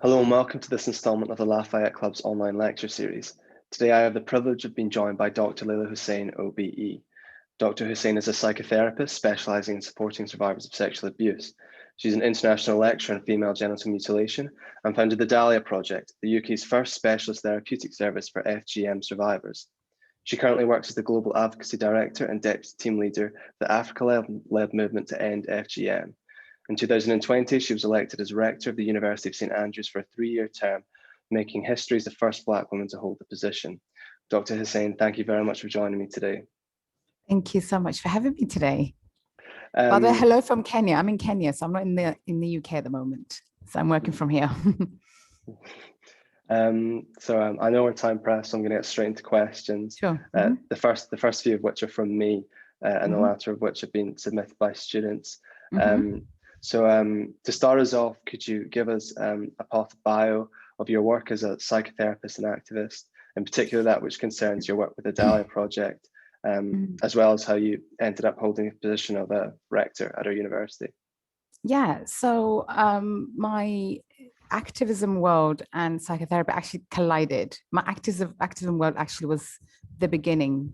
Hello and welcome to this instalment of the Lafeyette Club's online lecture series. Today I have the privilege of being joined by Dr Leyla Hussein OBE. Dr Hussein is a psychotherapist specialising in supporting survivors of sexual abuse. She's an international lecturer in female genital mutilation and founded the Dahlia Project, the UK's first specialist therapeutic service for FGM survivors. She currently works as the Global Advocacy Director and Deputy Team Leader of the Africa-led movement to End FGM. In 2020, she was elected as Rector of the University of St Andrews for a 3-year term, making history as the first Black woman to hold the position. Dr. Hussein, thank you very much for joining me today. Thank you so much for having me today. By the way, hello from Kenya. I'm in Kenya, so I'm not in the UK at the moment. So I'm working from here. I know we're time pressed, so I'm going to get straight into questions. Sure. The first few of which are from me, and the latter of which have been submitted by students. To start us off, could you give us a bio of your work as a psychotherapist and activist, in particular that which concerns your work with the Dahlia Project, as well as how you ended up holding the position of a rector at our university? Yeah, so my activism world and psychotherapy actually collided. My activism world actually was the beginning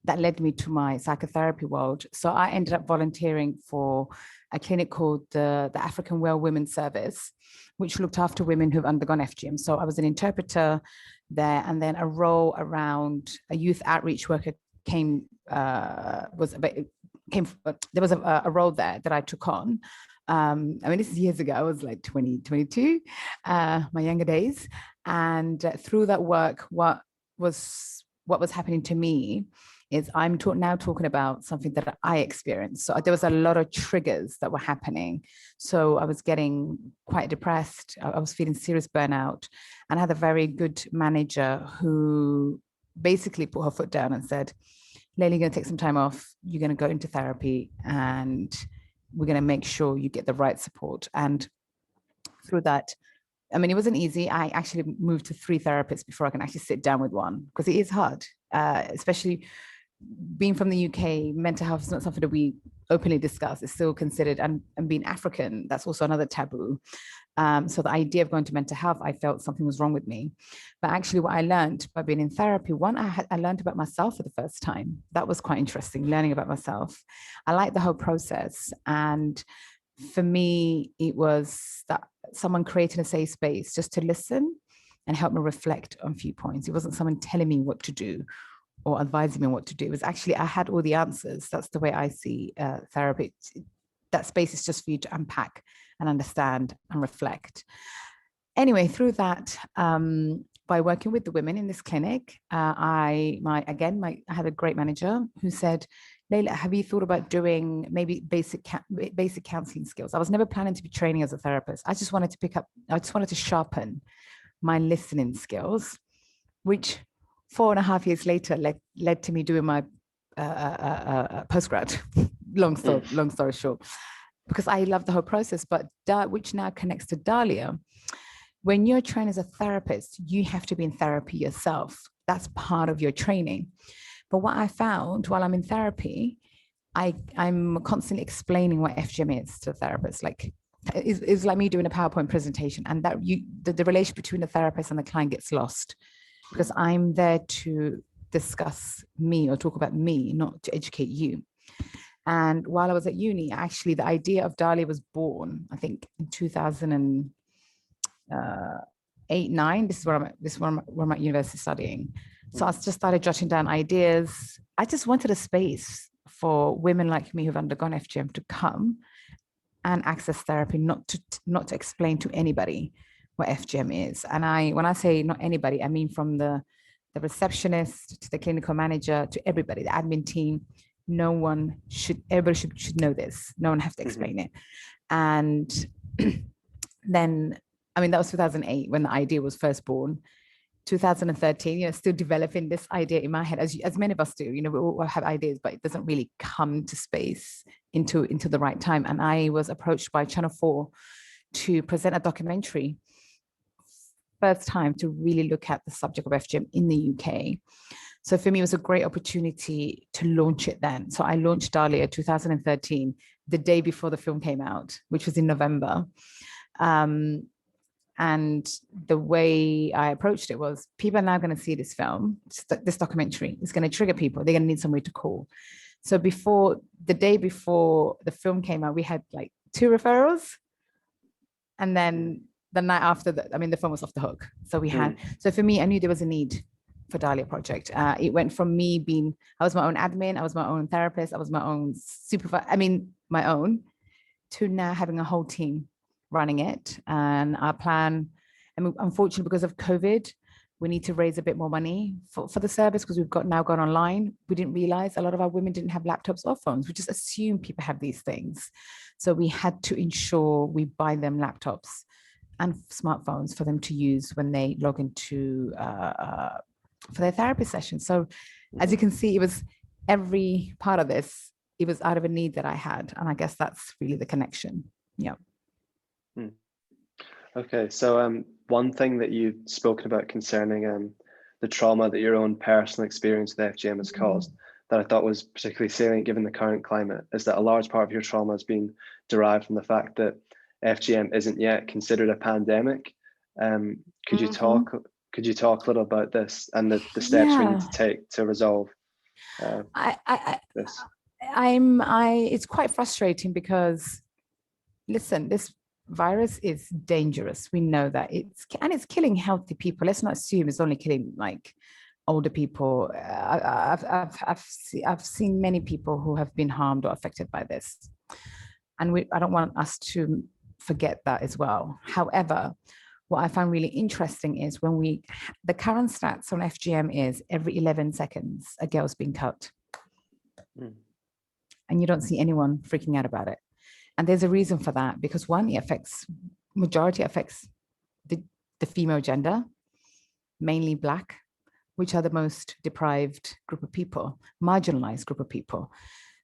that led me to my psychotherapy world. So I ended up volunteering for a clinic called the African Well Women Service, which looked after women who've undergone FGM. So I was an interpreter there, and then a role around a youth outreach worker there was a role there that I took on. I mean, this is years ago. I was like 22, my younger days. And through that work, what was happening to me is I'm now talking about something that I experienced. So there was a lot of triggers that were happening. So I was getting quite depressed. I was feeling serious burnout, and I had a very good manager who basically put her foot down and said, Leyla, you're going to take some time off. You're going to go into therapy, and we're going to make sure you get the right support. And through that, I mean, it wasn't easy. I actually moved to 3 therapists before I can actually sit down with one, because it is hard, especially being from the UK. Mental health is not something that we openly discuss. It's still considered, and being African, that's also another taboo. So the idea of going to mental health, I felt something was wrong with me. But actually what I learned by being in therapy, I learned about myself for the first time. That was quite interesting, learning about myself. I liked the whole process. And for me, it was that someone creating a safe space just to listen and help me reflect on viewpoints. It wasn't someone telling me what to do or advising me what to do. It was actually, I had all the answers. That's the way I see therapy. That space is just for you to unpack and understand and reflect. Anyway, through that, by working with the women in this clinic, I had a great manager who said, Leyla, have you thought about doing maybe basic counseling skills? I was never planning to be training as a therapist. I just wanted to sharpen my listening skills, which 4.5 years later led to me doing my postgrad. long story short, because I love the whole process, but which now connects to Dahlia. When you're trained as a therapist, you have to be in therapy yourself. That's part of your training. But what I found while I'm in therapy, I'm constantly explaining what FGM is to therapists. Like it's like me doing a PowerPoint presentation, and that the relation between the therapist and the client gets lost, because I'm there to discuss me or talk about me, not to educate you. And while I was at uni, actually, the idea of Dahlia was born, I think, in 2008-9. This is where I'm at university studying. So I just started jotting down ideas. I just wanted a space for women like me who've undergone FGM to come and access therapy, not to explain to anybody what FGM is. And when I say not anybody, I mean from the receptionist to the clinical manager to everybody, the admin team. Everybody should know this. No one has to explain it. And then, I mean, that was 2008 when the idea was first born. 2013, still developing this idea in my head, as many of us do. We all have ideas, but it doesn't really come to space into the right time. And I was approached by Channel 4 to present a documentary, first time to really look at the subject of FGM in the UK. So for me, it was a great opportunity to launch it then. So I launched Dahlia 2013, the day before the film came out, which was in November. And the way I approached it was, people are now going to see this film, this documentary. It's going to trigger people. They're going to need somebody to call. So the day before the film came out, we had like 2 referrals. And then the night after that, I mean, the film was off the hook. So so for me, I knew there was a need for Dahlia Project. It went from me being, I was my own admin, I was my own therapist, I was my own supervisor, my own, to now having a whole team running it. And our plan, unfortunately, because of COVID, we need to raise a bit more money for the service, because we've now gone online. We didn't realize a lot of our women didn't have laptops or phones. We just assume people have these things. So we had to ensure we buy them laptops and smartphones for them to use when they log into for their therapy session. So as you can see, it was every part of this, it was out of a need that I had. And I guess that's really the connection. Yeah. Okay, so one thing that you've spoken about concerning the trauma that your own personal experience with FGM has caused, that I thought was particularly salient given the current climate, is that a large part of your trauma has been derived from the fact that FGM isn't yet considered a pandemic. Could you talk a little about this and the steps we need to take to resolve this? It's quite frustrating because, listen, this virus is dangerous. We know that it's killing healthy people. Let's not assume it's only killing like older people. I've seen many people who have been harmed or affected by this, and I don't want us to forget that as well. However, what I find really interesting is when the current stats on FGM is every 11 seconds a girl's being cut, and you don't see anyone freaking out about it. And there's a reason for that, because one, majority affects the female gender, mainly Black, which are the most deprived group of people, marginalized group of people.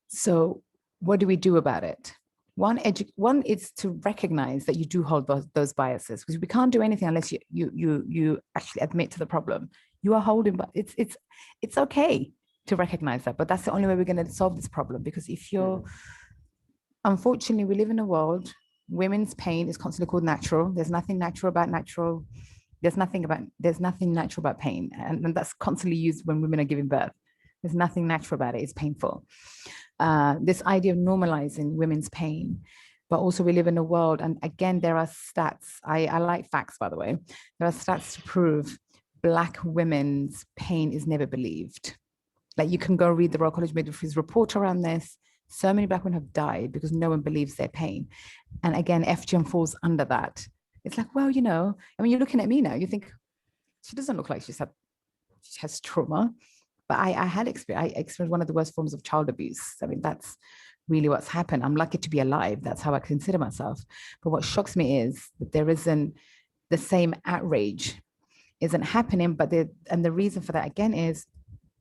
So what do we do about it? One is to recognize that you do hold those biases, because we can't do anything unless you actually admit to the problem. You are holding, but it's okay to recognize that, but that's the only way we're going to solve this problem. Because if you're unfortunately, we live in a world, women's pain is constantly called natural. There's nothing natural about natural. There's nothing natural about pain. And that's constantly used when women are giving birth. There's nothing natural about it. It's painful. This idea of normalizing women's pain, but also we live in a world, and again, there are stats. I like facts, by the way. There are stats to prove Black women's pain is never believed. Like, you can go read the Royal College of Midwifery's report around this. So many Black women have died because no one believes their pain. And again, FGM falls under that. It's like, well, you're looking at me now, you think, she doesn't look like she has trauma. But I experienced one of the worst forms of child abuse. I mean, that's really what's happened. I'm lucky to be alive. That's how I consider myself. But what shocks me is that there isn't the same outrage isn't happening. And the reason for that, again, is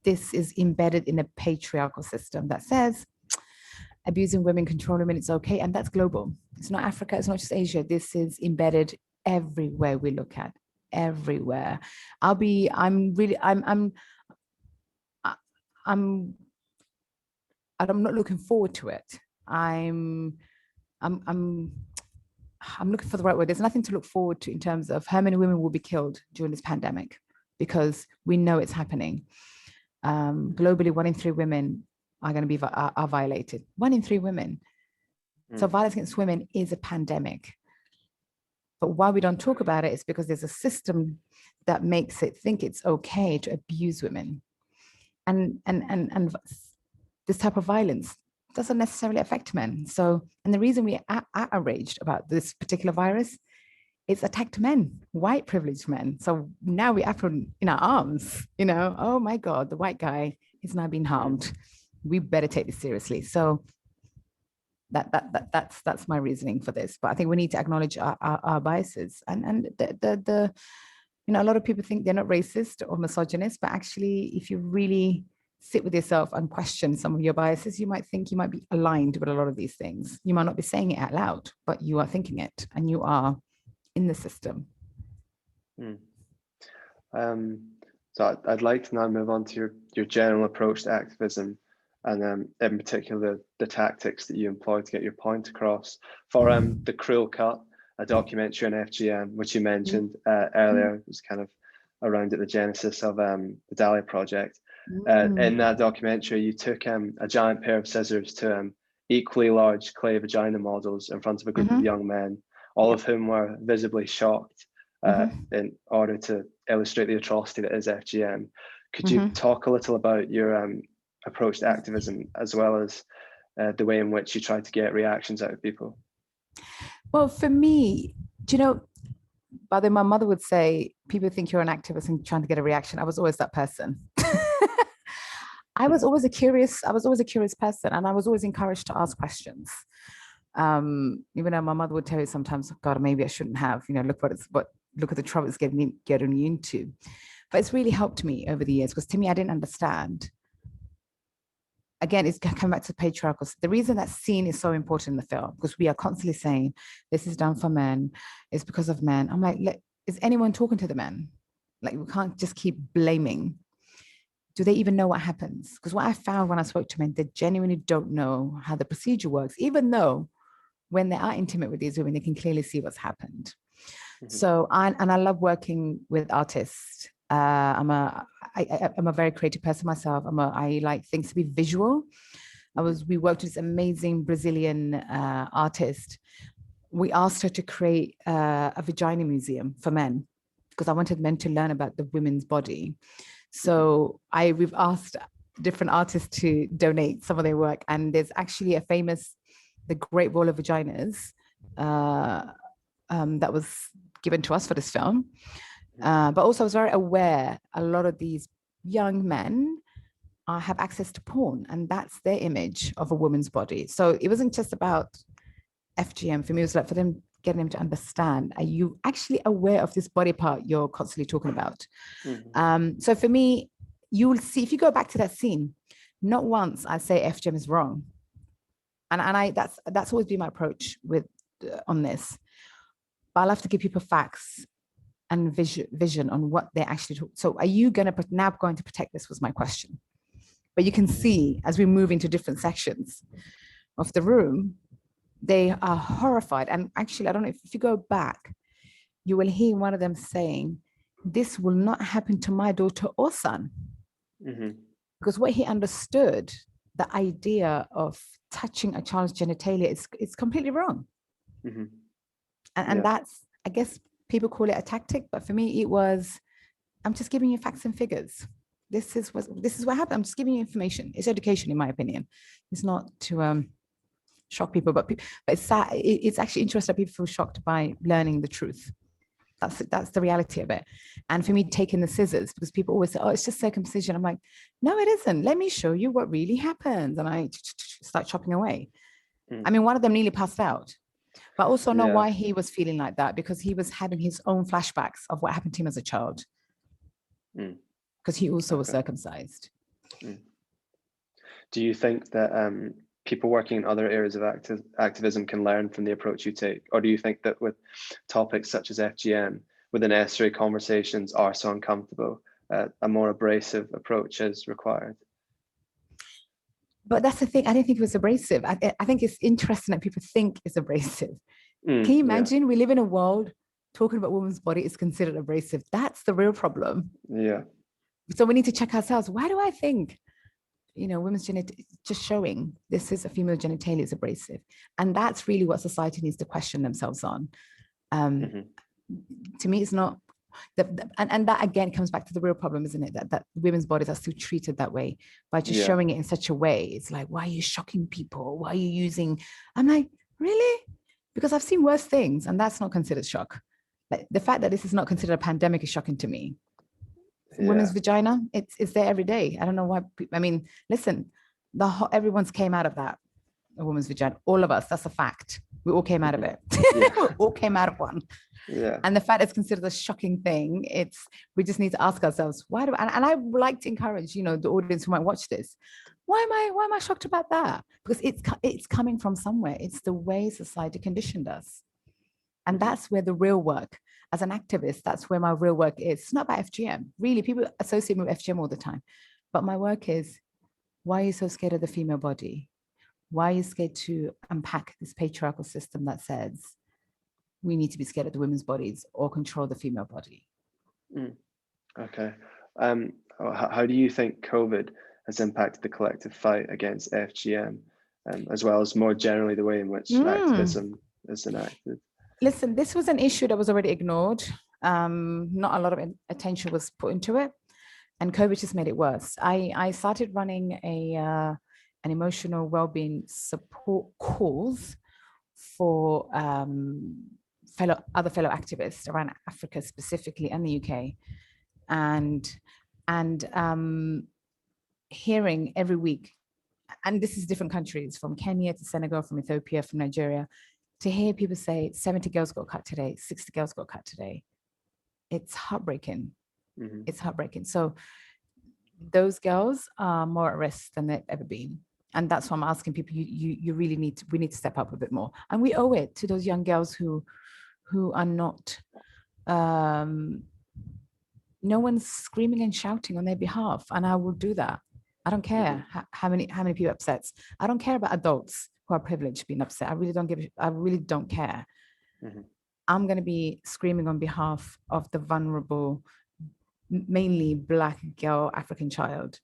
this is embedded in a patriarchal system that says, abusing women, controlling women, it's okay. And that's global. It's not Africa, it's not just Asia. This is embedded everywhere we look at, everywhere. I'm not looking forward to it. I'm looking for the right word. There's nothing to look forward to in terms of how many women will be killed during this pandemic, because we know it's happening. Globally, 1 in 3 women are going to be are violated. 1 in 3 women. So violence against women is a pandemic. But why we don't talk about it is because there's a system that makes it think it's okay to abuse women. And this type of violence doesn't necessarily affect men. So, and the reason we are outraged about this particular virus, it's attacked men, white privileged men. So now we have in our arms, oh my God, the white guy is now being harmed. We better take this seriously. So that's my reasoning for this. But I think we need to acknowledge our biases. And a lot of people think they're not racist or misogynist, but actually, if you really sit with yourself and question some of your biases, you might think you might be aligned with a lot of these things. You might not be saying it out loud, but you are thinking it, and you are in the system. So I'd like to now move on to your general approach to activism, and in particular the tactics that you employ to get your point across. For the cruel cut, a documentary on FGM, which you mentioned earlier. It was kind of around at the genesis of the Dahlia Project. In that documentary, you took a giant pair of scissors to equally large clay vagina models in front of a group of young men, all of whom were visibly shocked in order to illustrate the atrocity that is FGM. Could you talk a little about your approach to activism, as well as the way in which you try to get reactions out of people? Well, for me, do you know, by the way, my mother would say, people think you're an activist and trying to get a reaction. I was always that person. I was always a curious person, and I was always encouraged to ask questions. Even though my mother would tell you sometimes, God, maybe I shouldn't have, look at the trouble it's getting you into. But it's really helped me over the years, because to me, I didn't understand. Again, it's coming back to patriarchal. The reason that scene is so important in the film, because we are constantly saying this is done for men, it's because of men. I'm like, is anyone talking to the men? Like, we can't just keep blaming. Do they even know what happens? Because what I found when I spoke to men, they genuinely don't know how the procedure works, even though when they are intimate with these women, they can clearly see what's happened. So, I love working with artists. I'm a very creative person myself. I like things to be visual. We worked with this amazing Brazilian artist. We asked her to create a vagina museum for men, because I wanted men to learn about the women's body. So we've asked different artists to donate some of their work, and there's actually the Great Wall of Vaginas that was given to us for this film. But also I was very aware a lot of these young men have access to porn, and that's their image of a woman's body. So it wasn't just about FGM for me, it was like for them, getting them to understand, are you actually aware of this body part you're constantly talking about? So for me, you will see, if you go back to that scene, not once I say FGM is wrong. And that's always been my approach with on this. But I'll have to give people facts and vision on what they actually talk. So are you now going to protect this, was my question. But you can see as we move into different sections of the room, they are horrified. And actually, I don't know if you go back, you will hear one of them saying, this will not happen to my daughter or son. Because what he understood, the idea of touching a child's genitalia, it's completely wrong. And that's, I guess people call it a tactic, but for me, it was, I'm just giving you facts and figures. This is what happened. I'm just giving you information. It's education, in my opinion. It's not to shock people, but it's sad. It's actually interesting that people feel shocked by learning the truth. That's the reality of it. And for me, taking the scissors, because people always say, oh, it's just circumcision. I'm like, no, it isn't. Let me show you what really happens. And I start chopping away. I mean, one of them nearly passed out. But I also know why he was feeling like that, because he was having his own flashbacks of what happened to him as a child. Because he also was circumcised. Do you think that people working in other areas of activism can learn from the approach you take? Or do you think that with topics such as FGM, where the necessary conversations are so uncomfortable, a more abrasive approach is required? But that's the thing. I didn't think it was abrasive. I think it's interesting that people think it's abrasive. Can you imagine? We live in a world talking about women's body is considered abrasive. That's the real problem. So we need to check ourselves. Why do I think, women's genitalia, just showing this is a female genitalia is abrasive? And that's really what society needs to question themselves on. To me, it's not. And that again comes back to the real problem, isn't it? That women's bodies are still treated that way by just showing it in such a way. It's like, why are you shocking people? Why are you using? I'm like, really? Because I've seen worse things, and that's not considered shock. Like, the fact that this is not considered a pandemic is shocking to me. Women's vagina, it's there every day. I don't know why. I mean, listen, everyone's came out of that. A woman's vagina, all of us. That's a fact. We all came out of it. We all came out of one. And the fact it's considered a shocking thing, we just need to ask ourselves, why do and I would like to encourage, the audience who might watch this, why am I shocked about that? Because it's coming from somewhere. It's the way society conditioned us. And that's where the real work, as an activist, that's where my real work is. It's not about FGM. Really, people associate me with FGM all the time. But my work is, why are you so scared of the female body? Why are you scared to unpack this patriarchal system that says we need to be scared of the women's bodies or control the female body. Okay. How do you think COVID has impacted the collective fight against FGM, as well as more generally the way in which activism is enacted? Listen, this was an issue that was already ignored. Not a lot of attention was put into it, and COVID just made it worse. I started running an emotional well-being support calls for other fellow activists around Africa specifically and the UK, and hearing every week, and this is different countries, from Kenya to Senegal, from Ethiopia, from Nigeria, to hear people say 70 girls got cut today, 60 girls got cut today. It's heartbreaking. It's heartbreaking. So those girls are more at risk than they've ever been. And that's why I'm asking people, you really we need to step up a bit more. And we owe it to those young girls who are not, no one's screaming and shouting on their behalf. And I will do that. I don't care how many people upsets. I don't care about adults who are privileged being upset. I really don't care. I'm going to be screaming on behalf of the vulnerable, mainly Black girl, African child,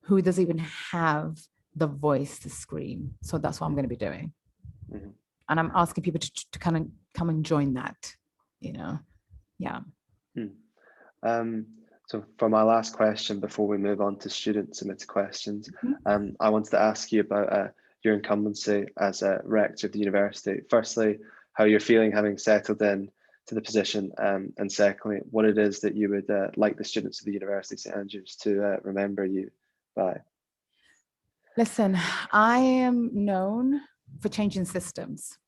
who doesn't even have the voice to scream. So that's what I'm going to be doing. And I'm asking people to kind of come and join that, yeah. So for my last question, before we move on to student submitted questions, I wanted to ask you about your incumbency as a rector of the university. Firstly, how you're feeling having settled in to the position, and secondly, what it is that you would like the students of the University of St Andrews to remember you by. Listen, I am known for changing systems.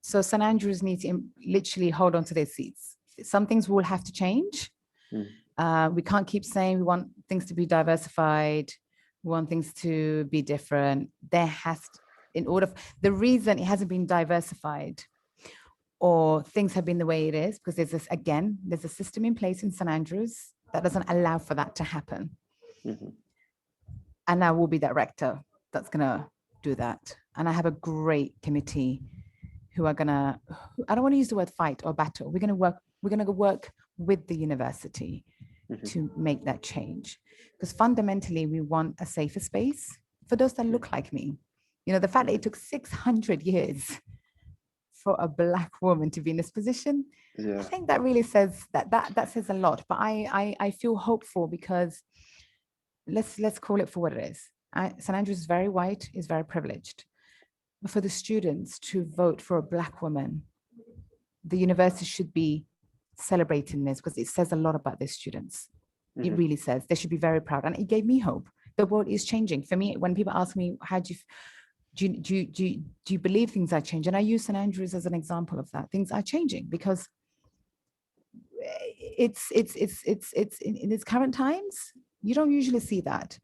So St Andrews needs to literally hold on to their seats. Some things will have to change. We can't keep saying we want things to be diversified, we want things to be different. There has to, the reason it hasn't been diversified or things have been the way it is, because there's a system in place in St Andrews that doesn't allow for that to happen. And I will be that rector that's gonna do that. And I have a great committee who are gonna, I don't want to use the word fight or battle. We're gonna work with the university to make that change. Because fundamentally, we want a safer space for those that look like me. The fact that it took 600 years for a Black woman to be in this position, I think that really says that says a lot. But I feel hopeful, because let's call it for what it is. St Andrews is very white, is very privileged. But for the students to vote for a Black woman, the university should be celebrating this, because it says a lot about their students. It really says. They should be very proud. And it gave me hope. The world is changing. For me, when people ask me, how do you believe things are changing? And I use St Andrews as an example of that. Things are changing because it's in its current times, you don't usually see that.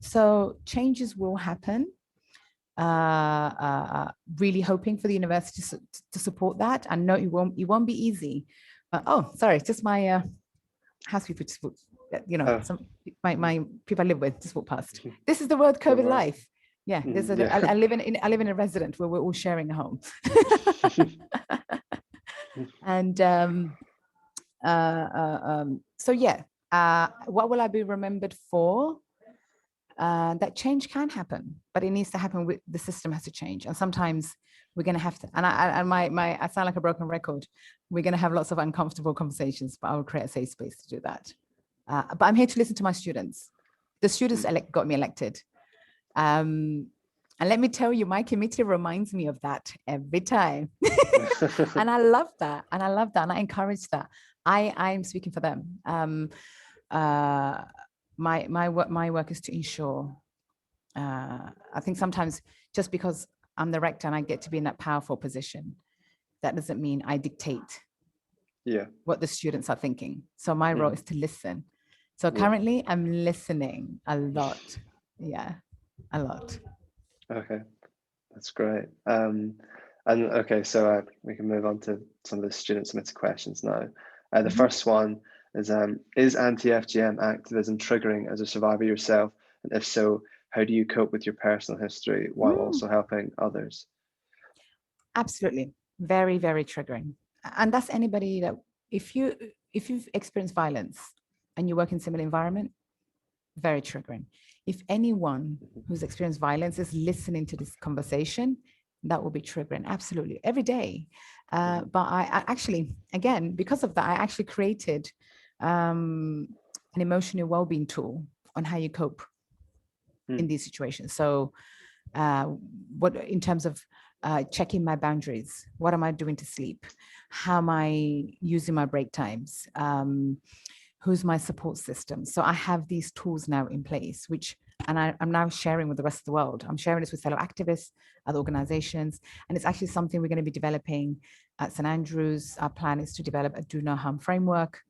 So changes will happen. Really hoping for the university to support that. I know it won't be easy. Oh, sorry, just my housekeeper just walked, my people I live with just walked past. This is the word COVID life. Yeah, I live in a resident where we're all sharing a home. And so yeah, what will I be remembered for? That change can happen, but it needs to happen. The system has to change, and sometimes we're going to have to. And I sound like a broken record. We're going to have lots of uncomfortable conversations, but I will create a safe space to do that. But I'm here to listen to my students. The students got me elected, and let me tell you, my committee reminds me of that every time, and I love that, and I encourage that. I'm speaking for them. My work is to ensure. I think sometimes just because I'm the rector and I get to be in that powerful position, that doesn't mean I dictate what the students are thinking. So my role is to listen. So currently I'm listening a lot. Yeah, a lot. Okay, that's great. And okay, so we can move on to some of the student submitted questions now. The first one is anti-FGM activism triggering as a survivor yourself? And if so, how do you cope with your personal history while also helping others? Absolutely. very, very triggering. And that's anybody that, if you've experienced violence and you work in similar environment, very triggering. If anyone who's experienced violence is listening to this conversation, that will be triggering, absolutely, every day. But I actually, again, because of that, I actually created an emotional well-being tool on how you cope in these situations. So what, in terms of checking my boundaries, what am I doing to sleep? How am I using my break times? Who's my support system? So I have these tools now in place, which, and I'm now sharing with the rest of the world. I'm sharing this with fellow activists, other organizations, and it's actually something we're going to be developing at St. Andrews. Our plan is to develop a do no harm framework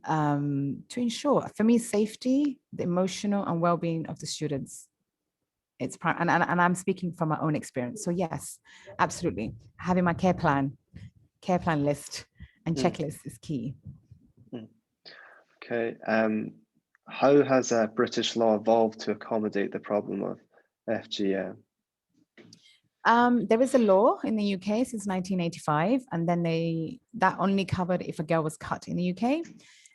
to ensure, for me, safety, the emotional and well-being of the students. It's and I'm speaking from my own experience. So yes, absolutely, having my care plan list and checklist is key. Okay. How has British law evolved to accommodate the problem of FGM? There is a law in the UK since 1985, and then that only covered if a girl was cut in the UK,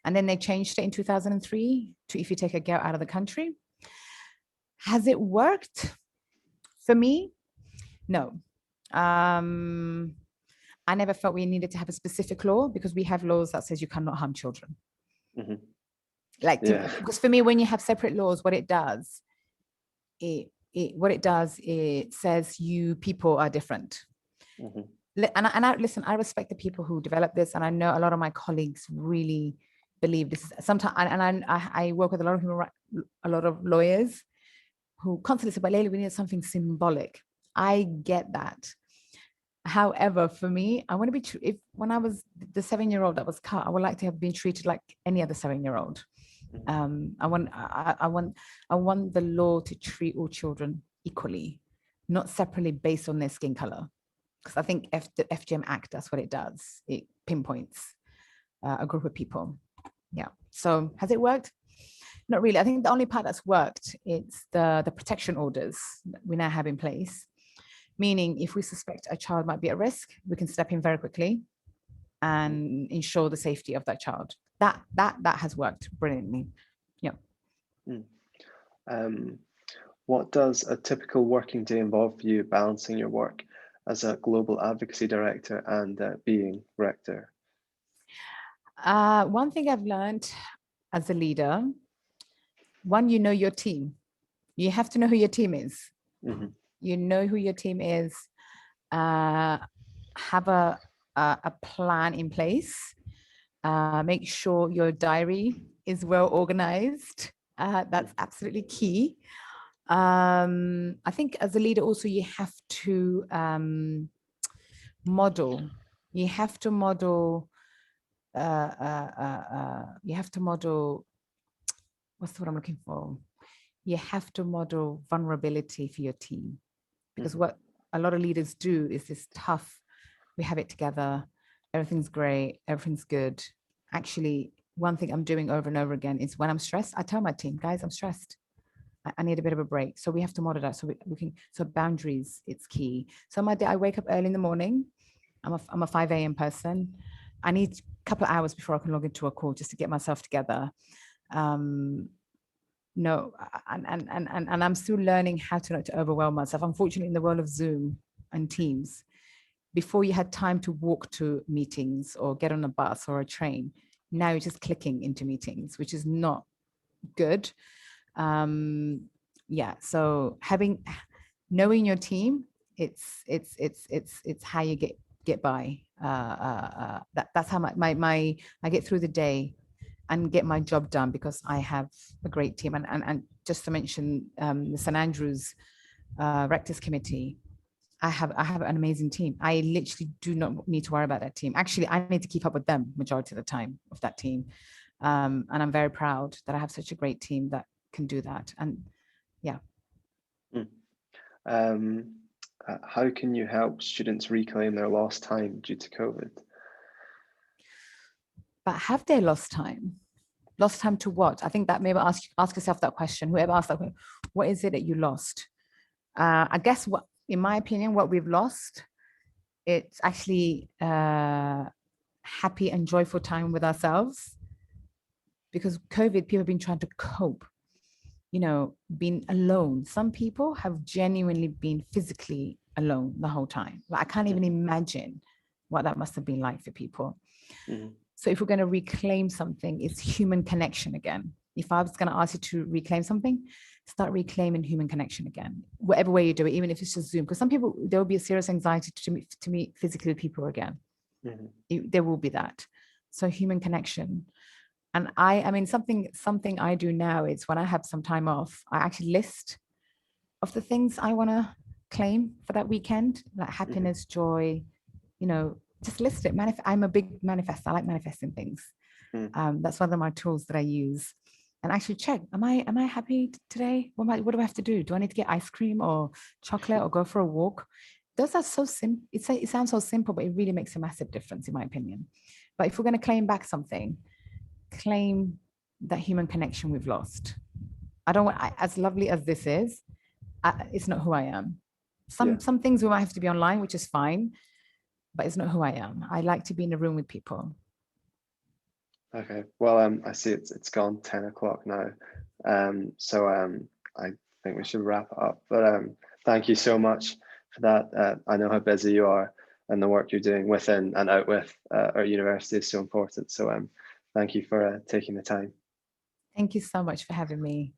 and then they changed it in 2003 to if you take a girl out of the country. Has it worked? For me, no. I never felt we needed to have a specific law, because we have laws that says you cannot harm children. Because for me, when you have separate laws, what it does, it says you people are different. And I listen, I respect the people who develop this, and I know a lot of my colleagues really believe this. Sometimes, and I work with a lot of lawyers who constantly say, but Leyla, we need something symbolic. I get that. However, for me, I want to be when I was the 7-year-old that was cut, I would like to have been treated like any other 7-year-old. I want the law to treat all children equally, not separately based on their skin color. Because I think the FGM Act, that's what it does. It pinpoints a group of people. Yeah. So has it worked? Not really. I think the only part that's worked is the protection orders that we now have in place. Meaning, if we suspect a child might be at risk, we can step in very quickly and ensure the safety of that child. That has worked brilliantly. Yeah. What does a typical working day involve for you, balancing your work as a global advocacy director and being rector? One thing I've learned as a leader, one, you know your team. You have to know who your team is. You know who your team is. Have a plan in place. Make sure your diary is well organized. That's absolutely key. I think as a leader also, you have to model. You have to model. What's the word I'm looking for? You have to model vulnerability for your team, because what a lot of leaders do is this tough, we have it together, everything's great, everything's good. Actually, one thing I'm doing over and over again is when I'm stressed, I tell my team, guys, I'm stressed. I need a bit of a break. So we have to model that. So we can, so boundaries, it's key. So my day, I wake up early in the morning. I'm a 5 a.m. person. I need a couple of hours before I can log into a call just to get myself together. No, and I'm still learning how to not to overwhelm myself. Unfortunately, in the world of Zoom and Teams, before you had time to walk to meetings or get on a bus or a train, now you're just clicking into meetings, which is not good. Yeah, so knowing your team, it's how you get by. That's how I get through the day and get my job done, because I have a great team. And just to mention the St. Andrews Rector's Committee, I have an amazing team. I literally do not need to worry about that team. Actually, I need to keep up with them majority of the time of that team. And I'm very proud that I have such a great team that can do that. And yeah. How can you help students reclaim their lost time due to COVID? But have they lost time? Lost time to what? I think that maybe ask yourself that question. Whoever asked that question, what is it that you lost? I guess what, in my opinion, what we've lost It's actually happy and joyful time with ourselves, because COVID, people have been trying to cope, being alone. Some people have genuinely been physically alone the whole time. Like, I can't even imagine what that must have been like for people. So if we're going to reclaim something, it's human connection again. If I was going to ask you to reclaim something, start reclaiming human connection again, whatever way you do it, even if it's just Zoom. Because some people, there will be a serious anxiety to meet physically with people again. There will be that. So human connection. And I mean, something I do now is when I have some time off, I actually list of the things I want to claim for that weekend, like happiness, joy, just list it. I'm a big manifester. I like manifesting things. That's one of my tools that I use. And actually check, am I happy today? What do I have to do? Do I need to get ice cream or chocolate or go for a walk? Those are so simple. It sounds so simple, but it really makes a massive difference, in my opinion. But if we're going to claim back something, claim that human connection we've lost. I don't want, as lovely as this is, it's not who I am. Some things we might have to be online, which is fine, but it's not who I am. I like to be in a room with people. Okay, well, I see it's gone 10 o'clock now. So I think we should wrap up, but thank you so much for that. I know how busy you are, and the work you're doing within and out with our university is so important. So thank you for taking the time. Thank you so much for having me.